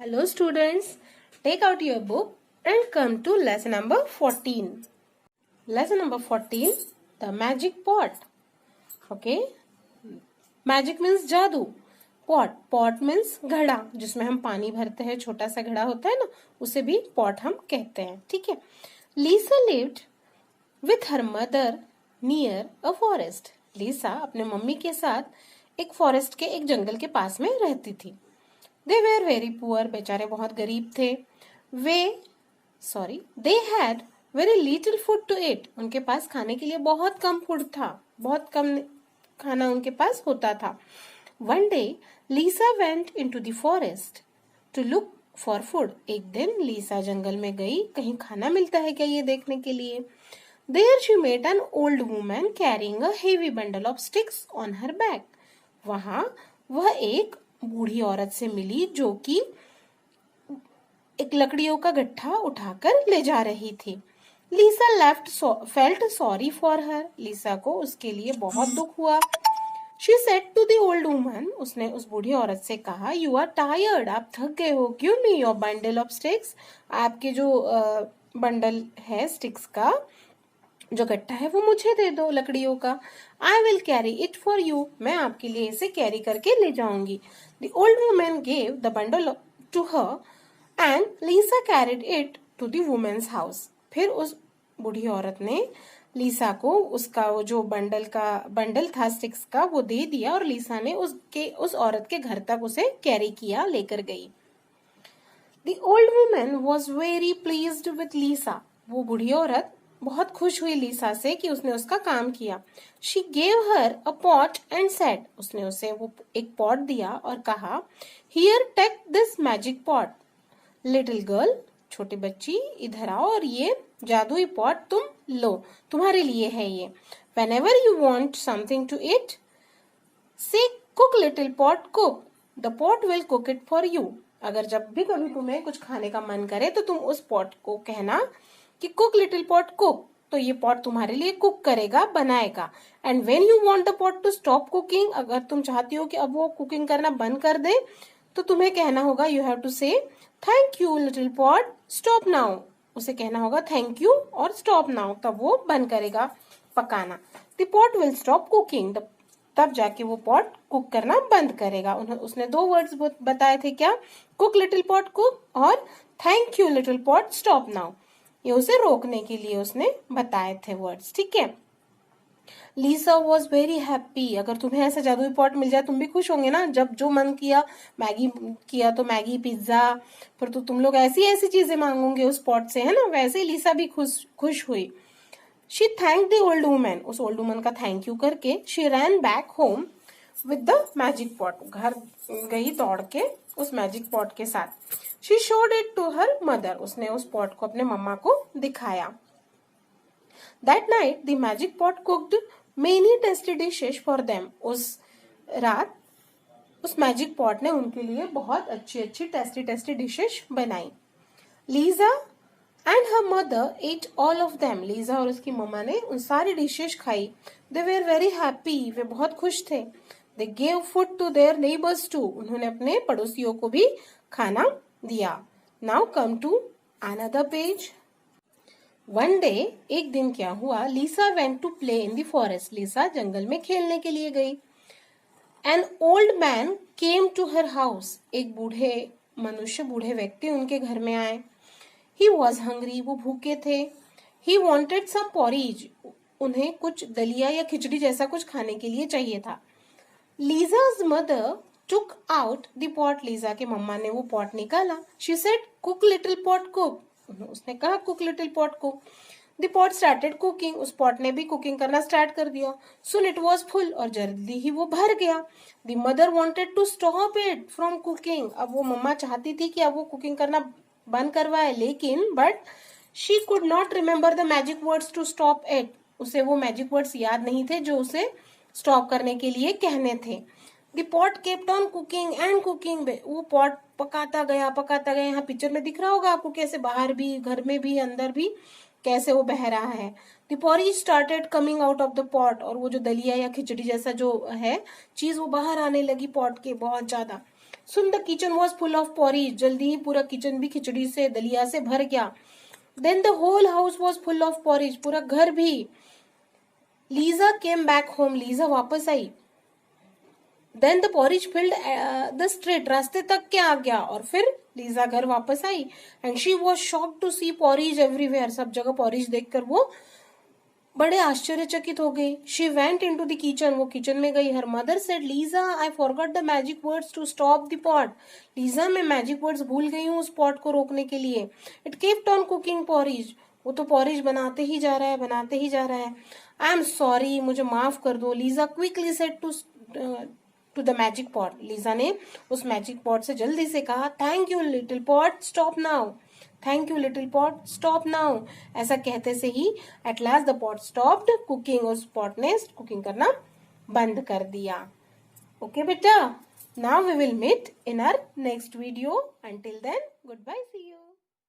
Hello students, take out your book and come to lesson number 14. Lesson number 14, the magic pot. Okay, magic means जादू. pot means घड़ा जिसमें हम पानी भरते हैं, छोटा सा घड़ा होता है ना, उसे भी pot हम कहते हैं. ठीक है. Lisa lived with her mother near a forest. Lisa अपने मम्मी के साथ एक फॉरेस्ट के एक जंगल के पास में रहती थी. They were very poor, बेचारे बहुत गरीब थे. They had very little food to eat. उनके पास खाने के लिए बहुत कम फूड था, बहुत कम खाना उनके पास होता था. One day, Lisa went into the forest to look for food. एक दिन लीसा जंगल में गई, कहीं खाना मिलता है क्या ये देखने के लिए. There she met an old woman carrying a heavy bundle of sticks on her back. वहाँ वह एक बूढ़ी औरत से मिली जो कि एक लकड़ियों का गट्ठा उठाकर ले जा रही थी. Lisa felt sorry for her. Lisa को उसके लिए बहुत दुख हुआ. She said to the old woman. उसने उस बूढ़ी औरत से कहा, यू आर टायर्ड, आप थक गए हो, give me your bundle of sticks. आपके जो बंडल है स्टिक्स का, जो गट्टा है वो मुझे दे दो लकड़ियों का. I will carry it for you. मैं आपके लिए इसे कैरी करके ले जाऊंगी. The old woman gave the bundle to her and Lisa carried it to the women's house. फिर उस बूढ़ी औरत ने लीसा को उसका वो जो बंडल था स्टिक्स का वो दे दिया और लीसा ने उस औरत के घर तक उसे कैरी किया, लेकर गई. The old woman was very pleased with Lisa. वो बूढ़ी औरत बहुत खुश हुई लीसा से कि उसने उसका काम किया. She gave her a pot and said. उसने उसे वो एक पॉट दिया और कहा, here take this magic pot. Little girl, छोटी बच्ची, इधर आओ और ये जादुई पॉट तुम लो, तुम्हारे लिए है ये. Whenever you want something to eat, say cook little pot cook. The pot will cook it for you. अगर जब भी कभी तुम्हें कुछ खाने का मन करे तो तुम उस पॉट को कहना कि कुक लिटिल पॉट कुक, तो ये पॉट तुम्हारे लिए कुक करेगा, बनाएगा. And when you want the pot to stop cooking, अगर तुम चाहती हो कि अब वो कुकिंग करना बंद कर दे तो तुम्हें कहना होगा, यू हैव टू से thank you little pot stop now. उसे कहना होगा थैंक यू और स्टॉप नाउ, तब वो बंद करेगा पकाना. The pot will stop cooking. तब जाके वो पॉट कुक करना बंद करेगा. उसने दो वर्ड्स बताए थे, क्या? कुक लिटिल पॉट कुक और thank you little pot stop now. ये उसे रोकने के लिए उसने बताए थे वर्ड्स. ठीक है. लीसा वॉज वेरी हैप्पी. अगर तुम्हें ऐसा जादुई पॉट मिल जाए तुम भी खुश होंगे ना. जब जो मन किया, मैगी किया तो मैगी, पिज्जा, फिर तो तुम लोग ऐसी ऐसी चीजें मांगोगे उस पॉट से, है ना. वैसे ही लीसा भी खुश हुई. She thank the old woman. उस ओल्ड वुमन का थैंक यू करके she ran back home with the magic pot. घर गई दौड़ के उस मैजिक पॉट के साथ. She showed it to her mother. उसने उस पॉट को अपने मम्मा को दिखाया. That night the magic pot cooked many tasty dishes for them. उस रात उस मैजिक पॉट ने उनके लिए बहुत अच्छी अच्छी टेस्टी डिशेस बनाई. Lisa and her mother ate all of them. Lisa और उसकी मम्मा ने उन सारी डिशेस खाई. They were very happy. वे बहुत खुश थे. They gave food to their neighbours too. उन्होंने अपने पड़ोसियों को भी खाना दिया. Now come to another page. One day, एक दिन क्या हुआ, Lisa went to play in the forest. Lisa जंगल में खेलने के लिए गई. An old man came to her house. एक बूढ़े व्यक्ति उनके घर में आए. He was hungry. वो भूखे थे. He wanted some porridge. उन्हें कुछ दलिया या खिचड़ी जैसा कुछ खाने के लिए चाहिए था. लीजा's mother took out the pot. Lisa के मम्मा ने वो पॉट निकाला. She said, cook little pot cook. उसने कहा cook little pot cook. The pot started cooking. उस पॉट ने भी कुकिंग करना स्टार्ट कर दिया. Soon it was full. और जल्दी ही वो भर गया. The mother wanted to stop it from cooking. अब वो मम्मा चाहती थी कि अब वो कुकिंग करना बंद करवाए, लेकिन but she could not remember the magic words to stop it. उसे वो मैजिक वर्ड्स याद नहीं थे जो उसे स्टॉप करने के लिए कहने थे. The pot kept on cooking and cooking. वो पॉट पकाता गया. यहाँ पिक्चर में दिख रहा होगा आपको कैसे बाहर भी, घर में भी, अंदर भी कैसे वो बह रहा है. The porridge started coming out of the pot. और वो जो दलिया या खिचड़ी जैसा जो है चीज वो बाहर आने लगी पॉट के बहुत ज्यादा. Soon the kitchen was full of porridge. जल्दी ही पूरा किचन भी खिचड़ी से, दलिया से भर गया. Then the whole house was full of porridge. पूरा घर भी. Lisa came back home. Lisa वापस आई. Then the porridge filled the street. रास्ते तक के आ गया. और फिर लीजा घर वापस आई. And she was shocked to see porridge everywhere. सब जगह porridge देखकर वो बड़े आश्चर्यचकित हो गई. She went into the kitchen. वो किचन में गई. Her mother said, Lisa, I forgot the magic words to stop the pot. Lisa, मैं magic words भूल गई हूँ उस pot को रोकने के लिए. It kept on cooking porridge. वो तो porridge बनाते ही जा रहा है, बनाते ही जा रहा है. I am sorry, मुझे माफ कर दो. Lisa quickly said to the magic pot. Lisa ने उस magic pot से जल्दी से कहा, Thank you little pot, stop now. Thank you little pot, stop now. ऐसा कहते से ही at last the pot stopped cooking. उस pot ने cooking करना बंद कर दिया. Okay बेटा, now we will meet in our next video. Until then, goodbye, see you.